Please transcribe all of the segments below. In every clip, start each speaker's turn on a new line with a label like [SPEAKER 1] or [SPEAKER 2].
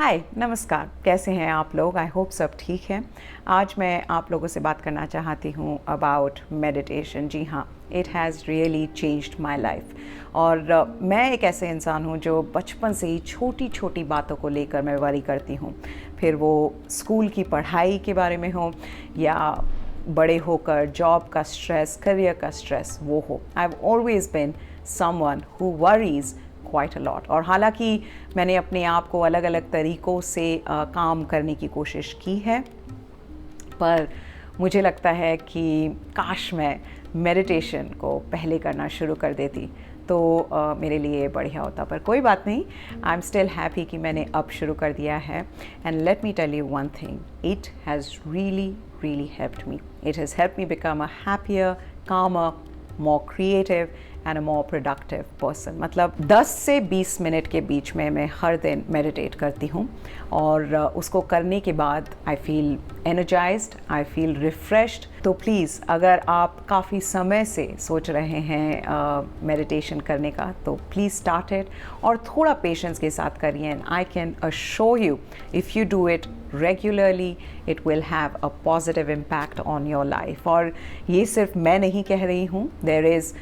[SPEAKER 1] हाय नमस्कार, कैसे हैं आप लोग? आई होप सब ठीक हैं। आज मैं आप लोगों से बात करना चाहती हूँ अबाउट मेडिटेशन। जी हाँ, it has really changed my life. और मैं एक ऐसे इंसान हूँ जो बचपन से ही छोटी छोटी बातों को लेकर मैं वरी करती हूँ, फिर वो स्कूल की पढ़ाई के बारे में हो या बड़े होकर जॉब का स्ट्रेस, करियर का स्ट्रेस वो हो। I have always been someone who worries quite a lot. और हालांकि मैंने अपने आप को अलग अलग तरीक़ों से काम करने की कोशिश की है, पर मुझे लगता है कि काश मैं मेडिटेशन को पहले करना शुरू कर देती तो मेरे लिए बढ़िया होता। पर कोई बात नहीं, आई एम स्टिल हैप्पी कि मैंने अब शुरू कर दिया है। And let me tell you one thing, it has really helped me. It has helped me become a happier, calmer, more creative and a more productive person. मतलब 10 से 20 minute के बीच में मैं हर दिन मेडिटेट करती हूँ और उसको करने के बाद I feel energised, I feel refreshed. तो प्लीज़ अगर आप काफ़ी समय से सोच रहे हैं मेडिटेशन करने का तो प्लीज़ स्टार्ट इट और थोड़ा पेशेंस के साथ करिए। And I can assure you if you do it regularly it will have a positive impact on your life. और ये सिर्फ मैं नहीं कह रही हूँ, there is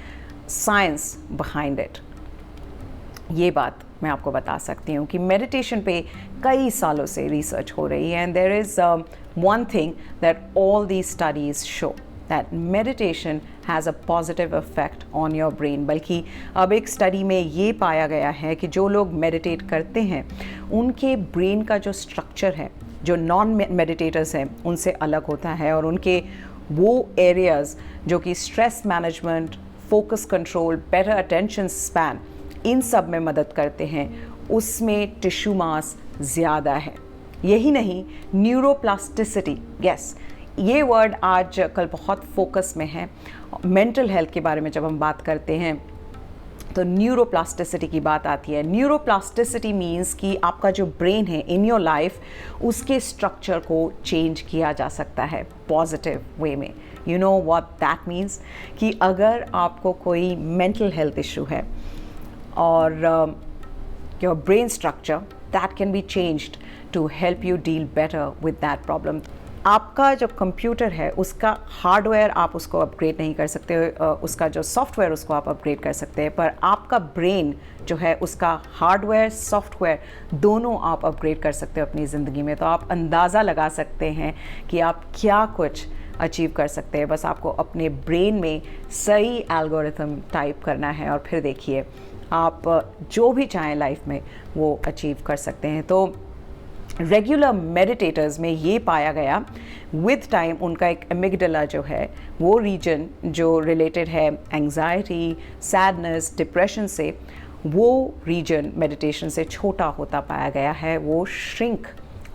[SPEAKER 1] science behind it. ये बात मैं आपको बता सकती हूँ कि मेडिटेशन पे कई सालों से रिसर्च हो रही है। And there is one thing that all the studies show that meditation has a positive effect on your brain. बल्कि अब एक स्टडी में ये पाया गया है कि जो लोग मेडिटेट करते हैं उनके ब्रेन का जो स्ट्रक्चर है जो नॉन मेडिटेटर्स हैं उनसे अलग होता है, और उनके वो एरियाज़ जो कि stress management, focus control, better attention span, इन सब में मदद करते हैं, उसमें टिश्यू मास ज़्यादा है। यही नहीं, न्यूरोप्लास्टिसिटी, यस, ये वर्ड आज कल बहुत फोकस में है। मेंटल हेल्थ के बारे में जब हम बात करते हैं तो न्यूरोप्लास्टिसिटी की बात आती है। न्यूरोप्लास्टिसिटी मीन्स कि आपका जो ब्रेन है इन योर लाइफ, उसके स्ट्रक्चर को चेंज किया जा सकता है पॉजिटिव वे में। You know what that means कि अगर आपको कोई मेंटल हेल्थ इशू है और your brain structure that can be changed to help you deal better with that problem. आपका जो कंप्यूटर है उसका हार्डवेयर आप उसको अपग्रेड नहीं कर सकते, उसका जो सॉफ्टवेयर उसको आप अपग्रेड कर सकते हैं, पर आपका ब्रेन जो है उसका हार्डवेयर सॉफ्टवेयर दोनों आप अपग्रेड कर सकते हो अपनी ज़िंदगी में। तो आप अंदाज़ा लगा सकते हैं कि आप क्या कुछ अचीव कर सकते हैं। बस आपको अपने ब्रेन में सही एल्गोरिथम टाइप करना है और फिर देखिए आप जो भी चाहें लाइफ में वो अचीव कर सकते हैं। तो रेगुलर मेडिटेटर्स में ये पाया गया विद टाइम उनका एक एमिगडाला जो है वो रीजन जो रिलेटेड है एंग्जाइटी, सैडनेस, डिप्रेशन से, वो रीजन मेडिटेशन से छोटा होता पाया गया है, वो श्रिंक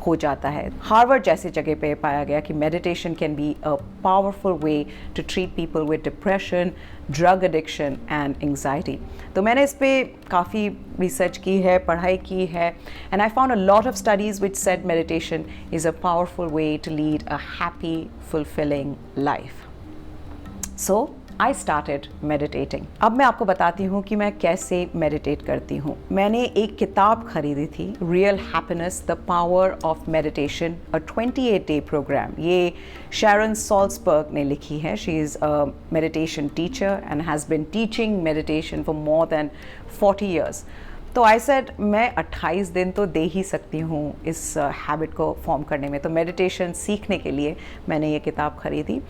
[SPEAKER 1] हो जाता है। हार्वर्ड जैसी जगह पे पाया गया कि meditation can be a powerful way to treat people with depression, drug addiction and anxiety. तो मैंने इस पे काफ़ी रिसर्च की है, पढ़ाई की है, and I found a lot of studies which said meditation is a powerful way to lead a happy fulfilling life. So I started meditating. अब मैं आपको बताती हूँ कि मैं कैसे मेडिटेट करती हूँ। मैंने एक किताब खरीदी थी, real happiness the power of meditation, a 28 day programme. ये शैरन सॉल्सबर्ग ने लिखी है। She is a meditation teacher and has been teaching meditation for more than 40 years. तो आई सेड मैं 28 दिन तो दे ही सकती हूँ इस हैबिट को फॉर्म करने में। तो मेडिटेशन सीखने के लिए मैंने ये किताब खरीदी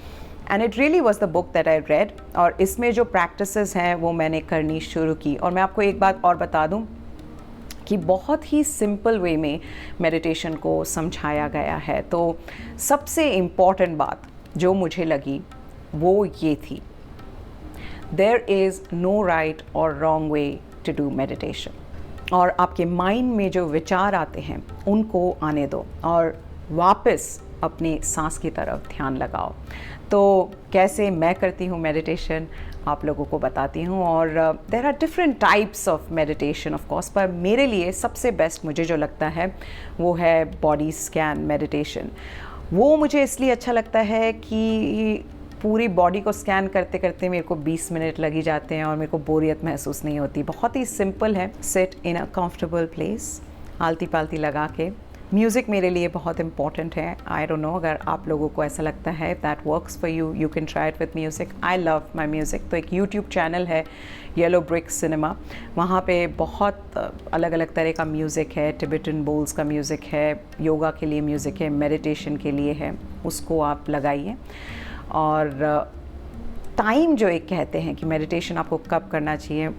[SPEAKER 1] and it really was the book that I read. और इसमें जो प्रैक्टिसेस हैं वो मैंने करनी शुरू की। और मैं आपको एक बात और बता दूं कि बहुत ही सिंपल वे में मेडिटेशन को समझाया गया है। तो सबसे इम्पॉर्टेंट बात जो मुझे लगी वो ये थी, देयर इज़ नो राइट और wrong way to do meditation. और आपके माइंड में जो विचार आते हैं उनको आने दो और वापस अपनी सांस की तरफ ध्यान लगाओ। तो कैसे मैं करती हूँ मेडिटेशन आप लोगों को बताती हूँ। और there are different types of meditation of course, पर मेरे लिए सबसे बेस्ट मुझे जो लगता है वो है बॉडी स्कैन मेडिटेशन। वो मुझे इसलिए अच्छा लगता है कि पूरी बॉडी को स्कैन करते करते मेरे को 20 मिनट लग ही जाते हैं और मेरे को बोरियत महसूस नहीं होती। बहुत ही सिंपल है। Sit in a comfortable place, आलती पालती लगा के म्यूज़िक मेरे लिए बहुत इम्पॉर्टेंट है। आई डोंट नो, अगर आप लोगों को ऐसा लगता है that works for you, you can try it with music. I love my music. तो एक यूट्यूब चैनल है येलो ब्रिक सिनेमा, वहाँ पे बहुत अलग अलग तरह का म्यूज़िक है। टिबेटन बोल्स का म्यूज़िक है, योगा के लिए म्यूज़िक है, मेडिटेशन के लिए है, उसको आप लगाइए। और टाइम जो एक कहते हैं कि मेडिटेशन आपको कब करना चाहिए,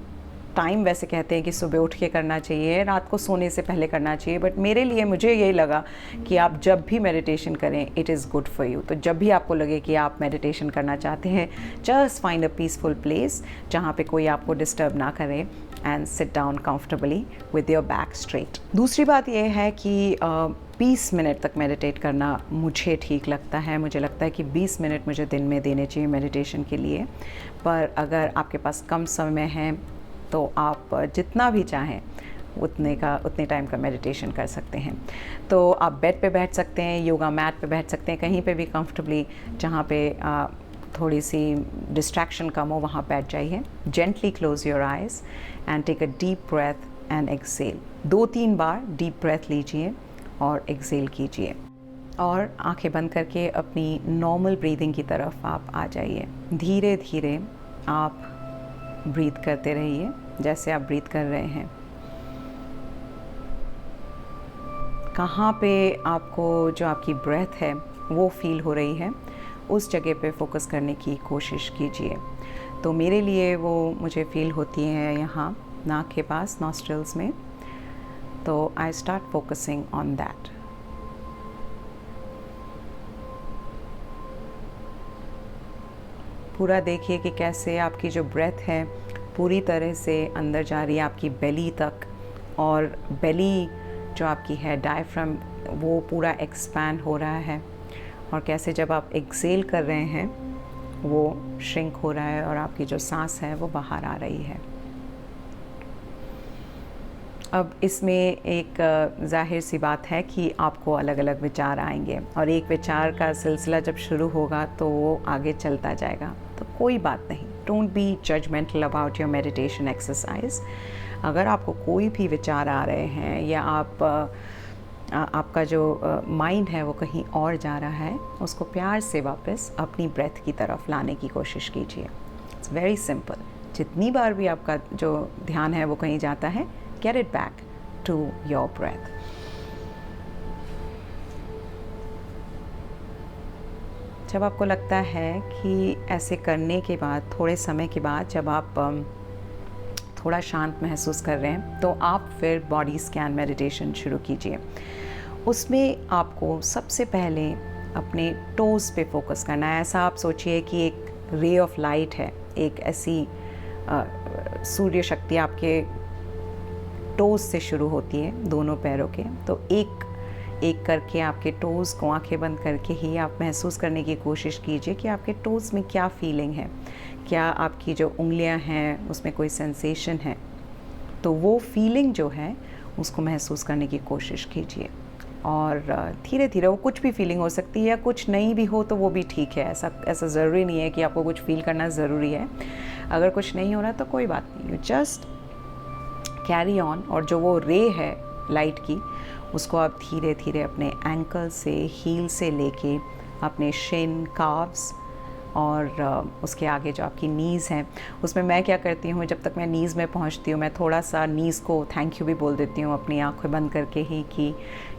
[SPEAKER 1] टाइम वैसे कहते हैं कि सुबह उठ के करना चाहिए, रात को सोने से पहले करना चाहिए, बट मेरे लिए मुझे यही लगा कि आप जब भी मेडिटेशन करें it is good for you. तो जब भी आपको लगे कि आप मेडिटेशन करना चाहते हैं, just find a peaceful place जहाँ पे कोई आपको डिस्टर्ब ना करे and sit down comfortably with your back straight. दूसरी बात यह है कि 20 मिनट तक मेडिटेट करना मुझे ठीक लगता है। मुझे लगता है कि 20 मिनट मुझे दिन में देने चाहिए मेडिटेशन के लिए। पर अगर आपके पास कम समय है तो आप जितना भी चाहें उतने टाइम का मेडिटेशन कर सकते हैं। तो आप बेड पे बैठ सकते हैं, योगा मैट पे बैठ सकते हैं, कहीं पे भी कंफर्टेबली जहाँ पे थोड़ी सी डिस्ट्रैक्शन कम हो वहाँ बैठ जाइए। Gently close your eyes and take a deep breath and exhale. 2-3 बार डीप ब्रेथ लीजिए और एक्सेल कीजिए और आंखें बंद करके अपनी नॉर्मल ब्रीदिंग की तरफ आप आ जाइए। धीरे धीरे आप ब्रीथ करते रहिए जैसे आप ब्रीथ कर रहे हैं। कहाँ पे आपको जो आपकी ब्रेथ है वो फील हो रही है, उस जगह पे फोकस करने की कोशिश कीजिए। तो मेरे लिए वो मुझे फील होती है यहाँ नाक के पास, नॉस्ट्रल्स में। तो I start focusing on that. पूरा देखिए कि कैसे आपकी जो ब्रेथ है पूरी तरह से अंदर जा रही है आपकी बेली तक, और बेली जो आपकी है डायफ्राम वो पूरा एक्सपैंड हो रहा है, और कैसे जब आप एक्सेल कर रहे हैं वो श्रिंक हो रहा है और आपकी जो सांस है वो बाहर आ रही है। अब इसमें एक जाहिर सी बात है कि आपको अलग अलग विचार आएंगे, और एक विचार का सिलसिला जब शुरू होगा तो वो आगे चलता जाएगा। तो कोई बात नहीं, don't be judgemental about your meditation exercise. अगर आपको कोई भी विचार आ रहे हैं या आपका जो माइंड है वो कहीं और जा रहा है, उसको प्यार से वापस अपनी ब्रेथ की तरफ लाने की कोशिश कीजिए। It's very simple. जितनी बार भी आपका जो ध्यान है वो कहीं जाता है, get it back to your breath. जब आपको लगता है कि ऐसे करने के बाद, थोड़े समय के बाद जब आप थोड़ा शांत महसूस कर रहे हैं, तो आप फिर बॉडी स्कैन मेडिटेशन शुरू कीजिए। उसमें आपको सबसे पहले अपने टोज़ पे फोकस करना है। ऐसा आप सोचिए कि एक रे ऑफ लाइट है, एक ऐसी सूर्य शक्ति आपके टोज़ से शुरू होती है, दोनों पैरों के। तो एक एक करके आपके टोज़ को आंखें बंद करके ही आप महसूस करने की कोशिश कीजिए कि आपके टोज़ में क्या फीलिंग है, क्या आपकी जो उंगलियां हैं उसमें कोई सेंसेशन है। तो वो फीलिंग जो है उसको महसूस करने की कोशिश कीजिए, और धीरे धीरे वो कुछ भी फीलिंग हो सकती है या कुछ नहीं भी हो तो वो भी ठीक है। ऐसा ज़रूरी नहीं है कि आपको कुछ फील करना ज़रूरी है। अगर कुछ नहीं हो रहा तो कोई बात नहीं, यू जस्ट कैरी ऑन। और जो वो रे है लाइट की, उसको आप धीरे धीरे अपने एंकल से, हील से लेके अपने शिन, काव्स और उसके आगे जो आपकी नीज़ हैं, उसमें मैं क्या करती हूँ, जब तक मैं नीज़ में पहुँचती हूँ मैं थोड़ा सा नीज़ को थैंक यू भी बोल देती हूँ अपनी आँखें बंद करके ही कि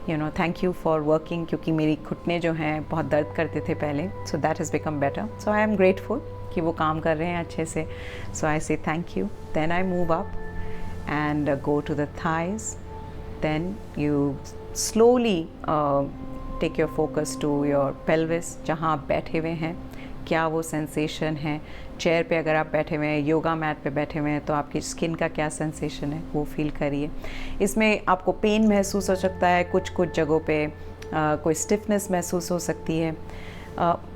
[SPEAKER 1] थैंक यू फॉर वर्किंग, क्योंकि मेरी घुटने जो हैं बहुत दर्द करते थे पहले। So that has become better. So I am grateful कि वो काम कर रहे हैं अच्छे से। So I say thank you. Then I move up and go to the thighs. Then you slowly take your focus to your pelvis, जहाँ आप बैठे हुए हैं, क्या वो सेंसेशन है। चेयर पे अगर आप बैठे हुए हैं, योगा मैट पे बैठे हुए हैं, तो आपकी स्किन का क्या सेंसेशन है वो फील करिए। इसमें आपको पेन महसूस हो सकता है, कुछ जगहों पे कोई स्टिफनेस महसूस हो सकती है।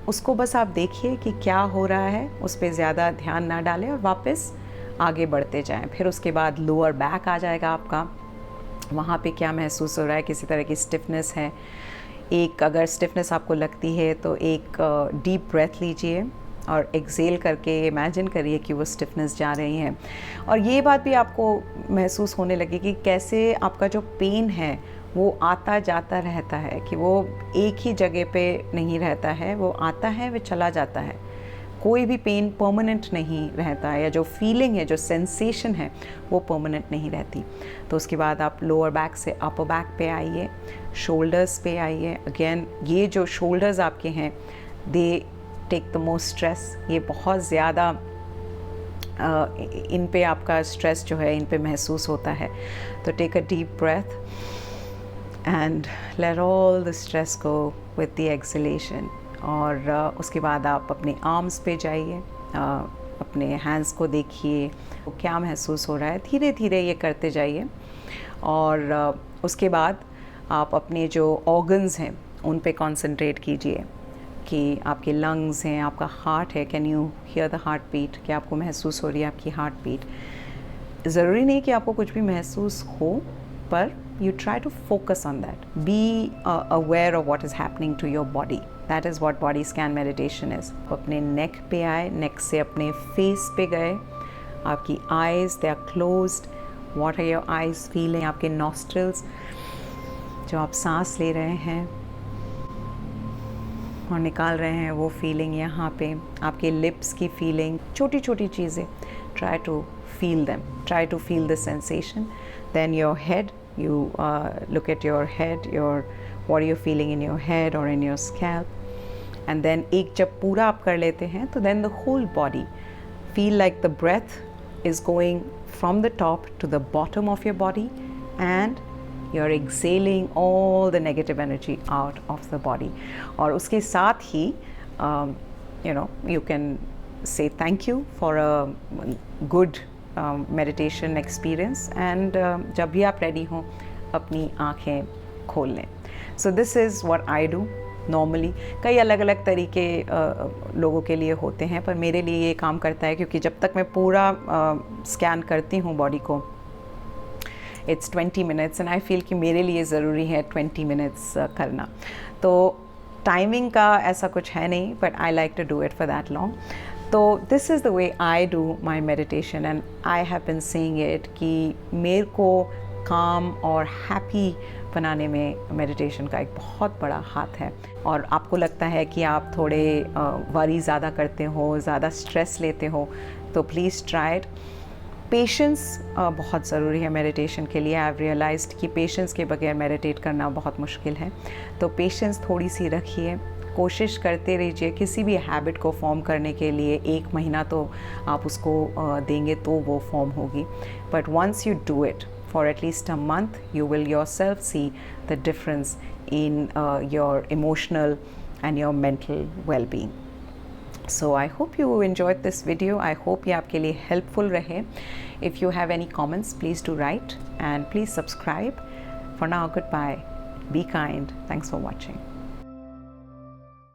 [SPEAKER 1] उसको बस आप देखिए कि क्या हो रहा है, उस पर ज़्यादा ध्यान ना डालें और वापस आगे बढ़ते जाएं। फिर उसके बाद लोअर बैक आ जाएगा आपका, वहाँ पे क्या महसूस हो रहा है, किसी तरह की स्टिफनेस है। एक अगर स्टिफनेस आपको लगती है तो एक डीप ब्रेथ लीजिए और एक्सेल करके इमेजिन करिए कि वो स्टिफनेस जा रही है। और ये बात भी आपको महसूस होने लगे कि कैसे आपका जो पेन है वो आता जाता रहता है, कि वो एक ही जगह पे नहीं रहता है, वो आता है, वो चला जाता है। कोई भी पेन परमानेंट नहीं रहता है, या जो फीलिंग है, जो सेंसेशन है, वो परमानेंट नहीं रहती। तो उसके बाद आप लोअर बैक से अपर बैक पे आइए, शोल्डर्स पे आइए। अगेन ये जो शोल्डर्स आपके हैं, they take the most stress. ये बहुत ज़्यादा इन पे आपका स्ट्रेस जो है इन पे महसूस होता है। तो take a deep breath and let all the stress go with the exhalation. और उसके बाद आप अपने आर्म्स पे जाइए, अपने हैंड्स को देखिए, वो क्या महसूस हो रहा है, धीरे धीरे ये करते जाइए। और उसके बाद आप अपने जो ऑर्गन्स हैं उन पे कंसंट्रेट कीजिए, कि आपके लंग्स हैं, आपका हार्ट है, can you hear the heartbeat, क्या आपको महसूस हो रही है आपकी हार्ट बीट। ज़रूरी नहीं कि आपको कुछ भी महसूस हो, पर you try to focus on that. Be aware of what is happening to your body. That is what body scan meditation is. अपने neck पे आए, neck से अपने face पे गए, आपकी eyes they are closed. What are your eyes feeling? आपके nostrils, जो आप सांस ले रहे हैं और निकाल रहे हैं, वो फीलिंग यहाँ पे, आपके लिप्स की फीलिंग, छोटी छोटी चीज़ें, try to feel them, try to feel the sensation. Then your head, you look at your head, what are you feeling in your head or in your scalp. And then एक जब पूरा आप कर लेते हैं, तो then the whole body feel like the breath is going from the top to the bottom of your body, and you're exhaling all the negative energy out of the body. और उसके साथ ही you can say thank you for a good meditation experience, and जब भी आप ready हों अपनी आँखें खोल लें. So this is what I do normally. कई अलग अलग तरीके लोगों के लिए होते हैं, पर मेरे लिए ये काम करता है, क्योंकि जब तक मैं पूरा स्कैन करती हूँ बॉडी को, it's 20 minutes, and I feel कि मेरे लिए ज़रूरी है 20 मिनट्स करना. तो टाइमिंग का ऐसा कुछ है नहीं, but I like to do it for that long. तो this is the way I do my meditation, and I have been saying it कि मेरे को काम और हैप्पी बनाने में मेडिटेशन का एक बहुत बड़ा हाथ है. और आपको लगता है कि आप थोड़े वरी ज़्यादा करते हो, ज़्यादा स्ट्रेस लेते हो, तो प्लीज़ ट्राई इट. पेशेंस बहुत ज़रूरी है मेडिटेशन के लिए. आई हैव रियलाइज्ड कि पेशेंस के बगैर मेडिटेट करना बहुत मुश्किल है. तो पेशेंस थोड़ी सी रखिए, कोशिश करते रहिए. किसी भी हैबिट को फॉर्म करने के लिए 1 महीना तो आप उसको देंगे तो वो फॉर्म होगी. But once you do it for at least a month, you will yourself see the difference in your emotional and your mental well-being. So I hope you enjoyed this video. I hope ये आपके लिए helpful रहे. If you have any comments, please do write, and please subscribe. For now, goodbye. Be kind. Thanks for watching.